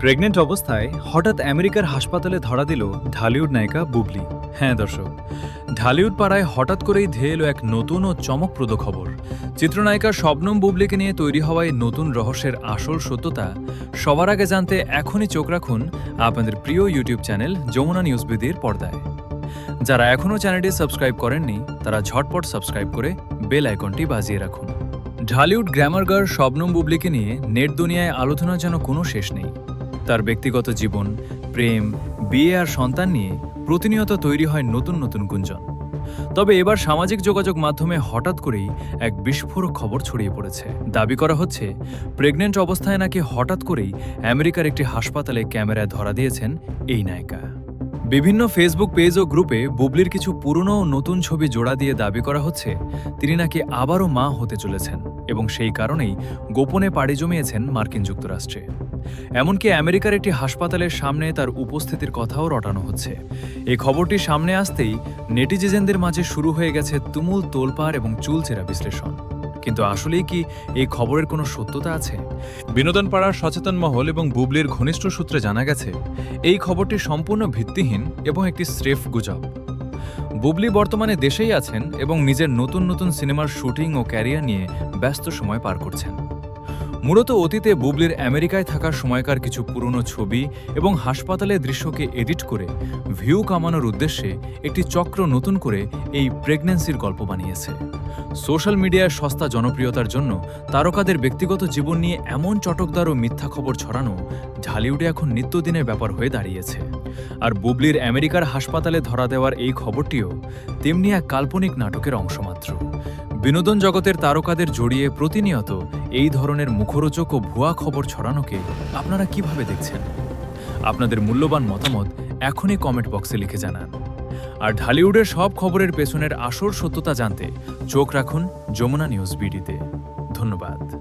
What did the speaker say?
Pregnant অবস্থায় হঠাৎ আমেরিকার হাসপাতালে ধরা দিল ঢালিউড নায়িকা বুবলি। হ্যাঁ দর্শক, ঢালিউড পাড়ায় হঠাৎ করেই ধেয়ে এলো এক নতুন ও চমকপ্রদ খবর। চিত্রনায়িকা শবনম বুবলিকে নিয়ে তৈরি হওয়া এই নতুন রহস্যের আসল সত্যতা সবার আগে জানতে এখনই চোখ রাখুন আপনাদের প্রিয় ইউটিউব চ্যানেল যমুনা নিউজ বিডির পর্দায়। যারা এখনও চ্যানেলটি সাবস্ক্রাইব করেননি তারা ঝটপট সাবস্ক্রাইব করে বেল আইকনটি বাজিয়ে রাখুন। ঢালিউড গ্ল্যামার গার্ল শবনম বুবলিকে নিয়ে নেট দুনিয়ায় আলোচনা যেন কোনো শেষ নেই। তার ব্যক্তিগত জীবন, প্রেম, বিয়ে আর সন্তান নিয়ে প্রতিনিয়ত তৈরি হয় নতুন নতুন গুঞ্জন। তবে এবার সামাজিক যোগাযোগ মাধ্যমে হঠাৎ করেই এক বিস্ফোরক খবর ছড়িয়ে পড়েছে। দাবি করা হচ্ছে প্রেগনেন্ট অবস্থায় নাকি হঠাৎ করেই আমেরিকার একটি হাসপাতালে ক্যামেরায় ধরা দিয়েছেন এই নায়িকা। বিভিন্ন ফেসবুক পেজ ও গ্রুপে বুবলির কিছু পুরনো ও নতুন ছবি জোড়া দিয়ে দাবি করা হচ্ছে তিনি নাকি আবারও মা হতে চলেছেন এবং সেই কারণেই গোপনে পাড়ি জমিয়েছেন মার্কিন যুক্তরাষ্ট্রে। এমনকি আমেরিকার একটি হাসপাতালের সামনে তার উপস্থিতির কথাও রটানো হচ্ছে। এই খবরটি সামনে আসতেই নেটিজেনদের মাঝে শুরু হয়ে গেছে তুমুল তোলপাড় এবং চুলচেরা বিশ্লেষণ। কিন্তু আসলেই কি এই খবরের কোনো সত্যতা আছে? বিনোদন পাড়ার সচেতন মহল এবং বুবলির ঘনিষ্ঠ সূত্রে জানা গেছে এই খবরটি সম্পূর্ণ ভিত্তিহীন এবং একটি স্রেফ গুজব। বুবলি বর্তমানে দেশেই আছেন এবং নিজের নতুন নতুন সিনেমার শুটিং ও ক্যারিয়ার নিয়ে ব্যস্ত সময় পার করছেন। মূলত অতীতে বুবলির আমেরিকায় থাকার সময়কার কিছু পুরনো ছবি এবং হাসপাতালের দৃশ্যকে এডিট করে ভিউ কামানোর উদ্দেশ্যে একটি চক্র নতুন করে এই প্রেগন্যান্সির গল্প বানিয়েছে। সোশ্যাল মিডিয়ার সস্তা জনপ্রিয়তার জন্য তারকাদের ব্যক্তিগত জীবন নিয়ে এমন চটকদার ও মিথ্যা খবর ছড়ানো ঢালিউডে এখন নিত্যদিনের ব্যাপার হয়ে দাঁড়িয়েছে। আর বুবলির আমেরিকার হাসপাতালে ধরা দেওয়ার এই খবরটিও তেমনি এক কাল্পনিক নাটকের অংশ মাত্র। বিনোদন জগতের তারকাদের জড়িয়ে প্রতিনিয়ত এই ধরনের মুখরোচক ও ভুয়া খবর ছড়ানোকে আপনারা কিভাবে দেখছেন? আপনাদের মূল্যবান মতামত এখনই কমেন্ট বক্সে লিখে জানান। আর ঢালিউডের সব খবরের পেছনের আসল সত্যতা জানতে চোখ রাখুন যমুনা নিউজ বিডিতে। ধন্যবাদ।